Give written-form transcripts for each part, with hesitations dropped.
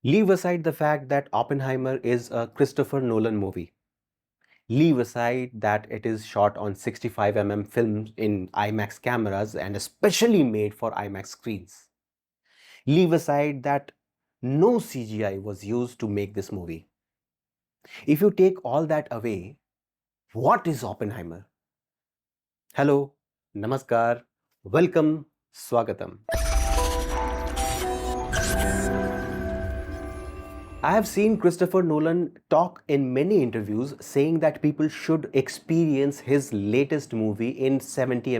Leave aside the fact that Oppenheimer is a Christopher Nolan movie. Leave aside that it is shot on 65 film in IMAX cameras and especially made for IMAX screens. Leave aside that no CGI was used to make this movie. If you take all that away, what is Oppenheimer? Hello, namaskar, welcome, swagatam. I have seen Christopher Nolan talk in many interviews saying that people should experience his latest movie in 70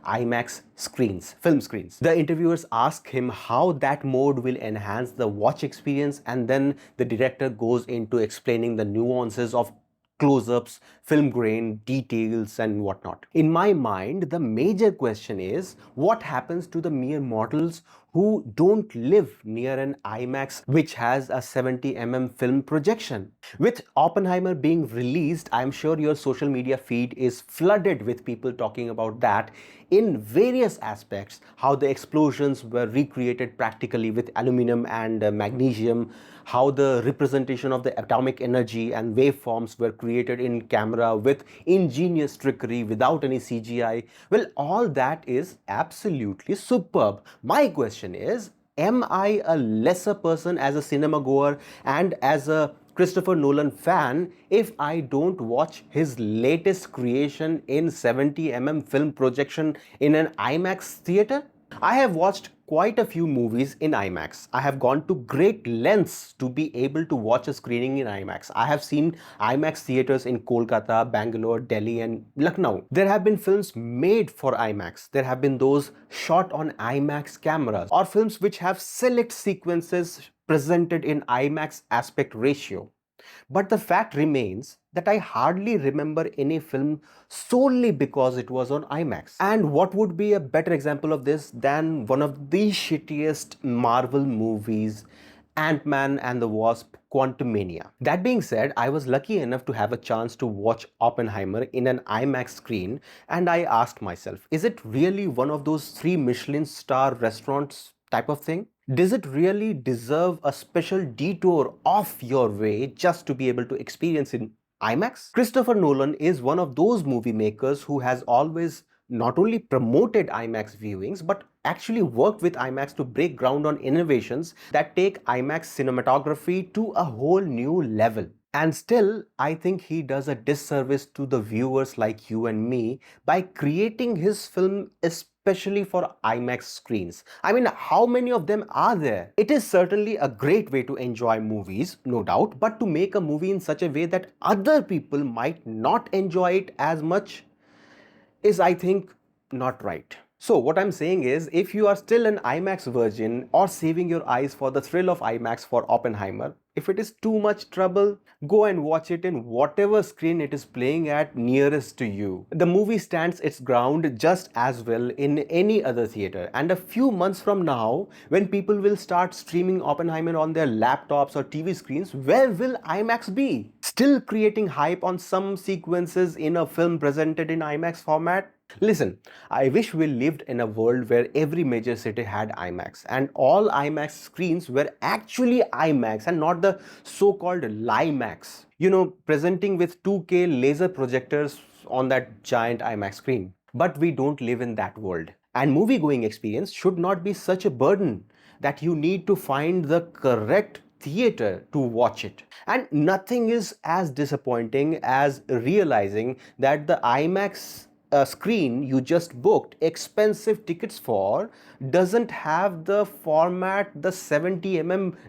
IMAX screens, film screens. The interviewers ask him how that mode will enhance the watch experience, and then the director goes into explaining the nuances of close-ups, film grain, details and whatnot. In my mind, the major question is what happens to the mere mortals who don't live near an IMAX which has a 70 film projection. With Oppenheimer being released, I'm sure your social media feed is flooded with people talking about that in various aspects, how the explosions were recreated practically with aluminum and magnesium, how the representation of the atomic energy and waveforms were created in camera with ingenious trickery without any CGI. Well, all that is absolutely superb. My question is, am I a lesser person as a cinema goer and as a Christopher Nolan fan if I don't watch his latest creation in 70 film projection in an IMAX theater? I have watched quite a few movies in IMAX. I have gone to great lengths to be able to watch a screening in IMAX. I have seen IMAX theaters in Kolkata, Bangalore, Delhi and Lucknow. There have been films made for IMAX. There have been those shot on IMAX cameras or films which have select sequences presented in IMAX aspect ratio. But the fact remains that I hardly remember any film solely because it was on IMAX. And what would be a better example of this than one of the shittiest Marvel movies, Ant-Man and the Wasp: Quantumania. That being said, I was lucky enough to have a chance to watch Oppenheimer in an IMAX screen, and I asked myself, is it really one of those 3 Michelin star restaurants type of thing? Does it really deserve a special detour off your way just to be able to experience in IMAX? Christopher Nolan is one of those movie makers who has always not only promoted IMAX viewings but actually worked with IMAX to break ground on innovations that take IMAX cinematography to a whole new level. And still, I think he does a disservice to the viewers like you and me by creating his film especially for IMAX screens. I mean, how many of them are there? It is certainly a great way to enjoy movies, no doubt, but to make a movie in such a way that other people might not enjoy it as much is, I think, not right. So what I'm saying is, if you are still an IMAX virgin or saving your eyes for the thrill of IMAX for Oppenheimer, if it is too much trouble, go and watch it in whatever screen it is playing at nearest to you. The movie stands its ground just as well in any other theater. And a few months from now, when people will start streaming Oppenheimer on their laptops or TV screens, where will IMAX be? Still creating hype on some sequences in a film presented in IMAX format? Listen, I wish we lived in a world where every major city had IMAX and all IMAX screens were actually IMAX and not the so-called LIMAX. You know, presenting with 2K laser projectors on that giant IMAX screen. But we don't live in that world. And movie-going experience should not be such a burden that you need to find the correct theater to watch it. And nothing is as disappointing as realizing that the IMAX screen you just booked expensive tickets for doesn't have the format, the 70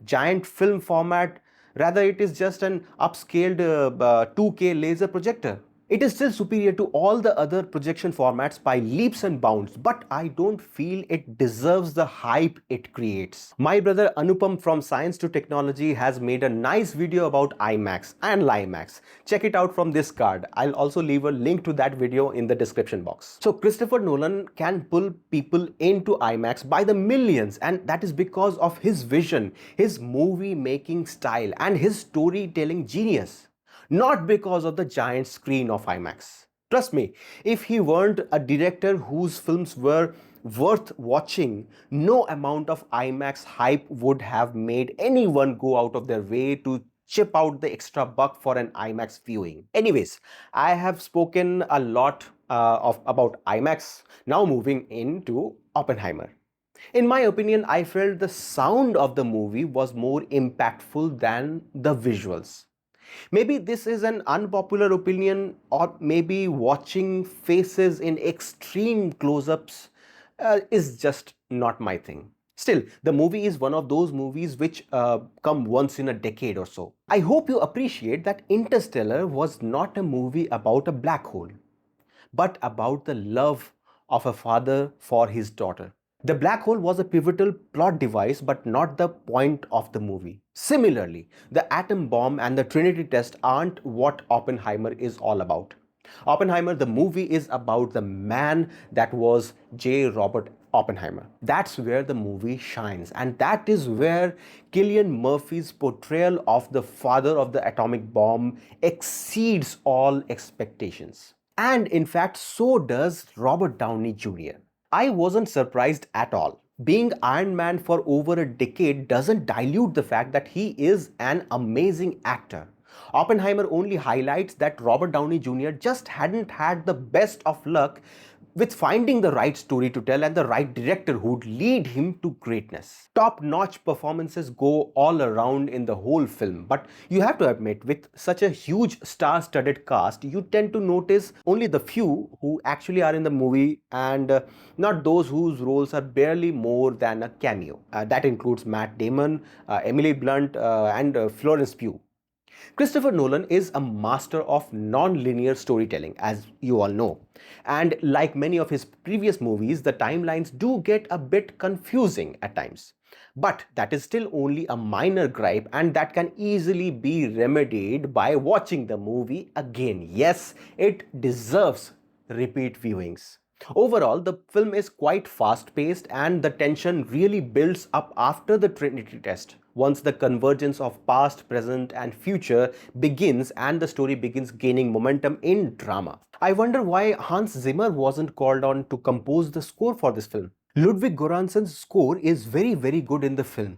giant film format. Rather, it is just an upscaled 2K laser projector. It is still superior to all the other projection formats by leaps and bounds, but I don't feel it deserves the hype it creates. My brother Anupam from Science to Technology has made a nice video about IMAX and LIMAX. Check it out from this card. I'll also leave a link to that video in the description box. So Christopher Nolan can pull people into IMAX by the millions, and that is because of his vision, his movie making style and his storytelling genius. Not because of the giant screen of IMAX. Trust me, if he weren't a director whose films were worth watching, no amount of IMAX hype would have made anyone go out of their way to chip out the extra buck for an IMAX viewing. Anyways, I have spoken a lot about IMAX. Now moving into Oppenheimer. In my opinion, I felt the sound of the movie was more impactful than the visuals. Maybe this is an unpopular opinion, or maybe watching faces in extreme close ups is just not my thing. Still, the movie is one of those movies which come once in a decade or so. I hope you appreciate that Interstellar was not a movie about a black hole, but about the love of a father for his daughter. The black hole was a pivotal plot device, but not the point of the movie. Similarly, the atom bomb and the Trinity test aren't what Oppenheimer is all about. Oppenheimer, the movie, is about the man that was J. Robert Oppenheimer. That's where the movie shines, and that is where Cillian Murphy's portrayal of the father of the atomic bomb exceeds all expectations. And in fact, so does Robert Downey Jr. I wasn't surprised at all. Being Iron Man for over a decade doesn't dilute the fact that he is an amazing actor. Oppenheimer only highlights that Robert Downey Jr. just hadn't had the best of luck with finding the right story to tell and the right director who'd lead him to greatness. Top-notch performances go all around in the whole film, but you have to admit, with such a huge star-studded cast, you tend to notice only the few who actually are in the movie and not those whose roles are barely more than a cameo. That includes Matt Damon, Emily Blunt, and Florence Pugh. Christopher Nolan is a master of non-linear storytelling, as you all know. And like many of his previous movies, the timelines do get a bit confusing at times. But that is still only a minor gripe, and that can easily be remedied by watching the movie again. Yes, it deserves repeat viewings. Overall, the film is quite fast-paced and the tension really builds up after the Trinity test. Once the convergence of past, present and future begins and the story begins gaining momentum in drama. I wonder why Hans Zimmer wasn't called on to compose the score for this film. Ludwig Göransson's score is very good in the film,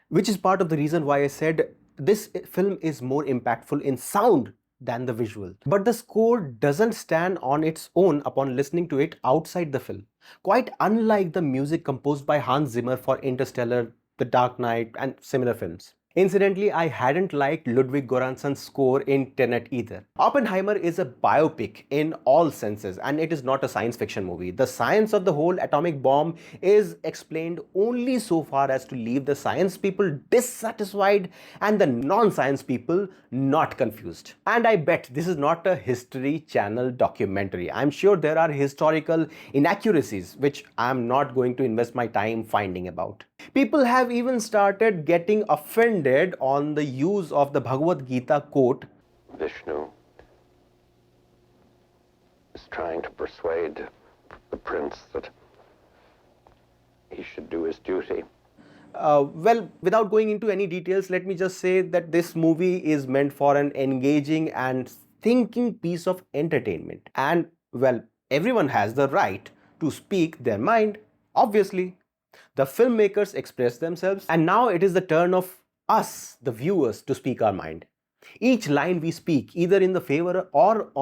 which is part of the reason why I said this film is more impactful in sound than the visual. But the score doesn't stand on its own upon listening to it outside the film. Quite unlike the music composed by Hans Zimmer for Interstellar, The Dark Knight and similar films. Incidentally, I hadn't liked Ludwig Göransson's score in Tenet either. Oppenheimer is a biopic in all senses, and it is not a science fiction movie. The science of the whole atomic bomb is explained only so far as to leave the science people dissatisfied and the non-science people not confused. And I bet this is not a History Channel documentary. I'm sure there are historical inaccuracies which I'm not going to invest my time finding about. People have even started getting offended on the use of the Bhagavad Gita quote, Vishnu is trying to persuade the prince that he should do his duty. Well, without going into any details, let me just say that this movie is meant for an engaging and thinking piece of entertainment. And, well, everyone has the right to speak their mind, obviously. The filmmakers express themselves, and now it is the turn of us, the viewers, to speak our mind. Each line we speak, either in the favor or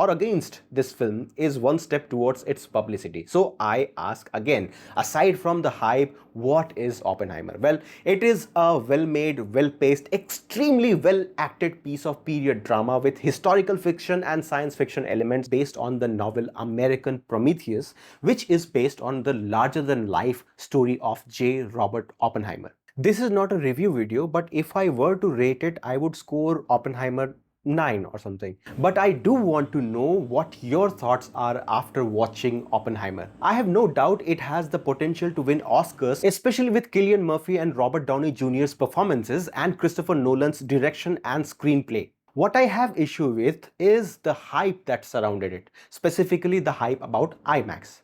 against this film, is one step towards its publicity. So I ask again, aside from the hype, what is Oppenheimer? Well, it is a well-made, well-paced, extremely well-acted piece of period drama with historical fiction and science fiction elements based on the novel American Prometheus, which is based on the larger-than-life story of J. Robert Oppenheimer. This is not a review video, but if I were to rate it, I would score Oppenheimer 9 or something. But I do want to know what your thoughts are after watching Oppenheimer. I have no doubt it has the potential to win Oscars, especially with Cillian Murphy and Robert Downey Jr.'s performances and Christopher Nolan's direction and screenplay. What I have issue with is the hype that surrounded it, specifically the hype about IMAX.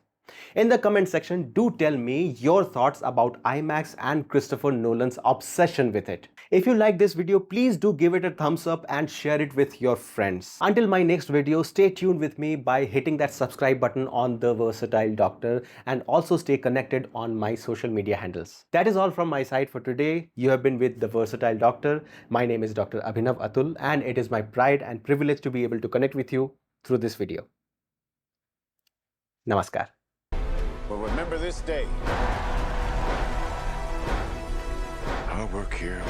In the comment section, do tell me your thoughts about IMAX and Christopher Nolan's obsession with it. If you like this video, please do give it a thumbs up and share it with your friends. Until my next video, stay tuned with me by hitting that subscribe button on The Versatile Doctor, and also stay connected on my social media handles. That is all from my side for today. You have been with The Versatile Doctor. My name is Dr. Abhinav Atul, and it is my pride and privilege to be able to connect with you through this video. Namaskar. Well, remember this day. Our work here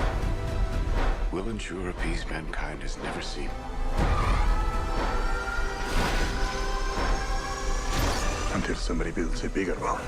will ensure a peace mankind has never seen. Until somebody builds a bigger one.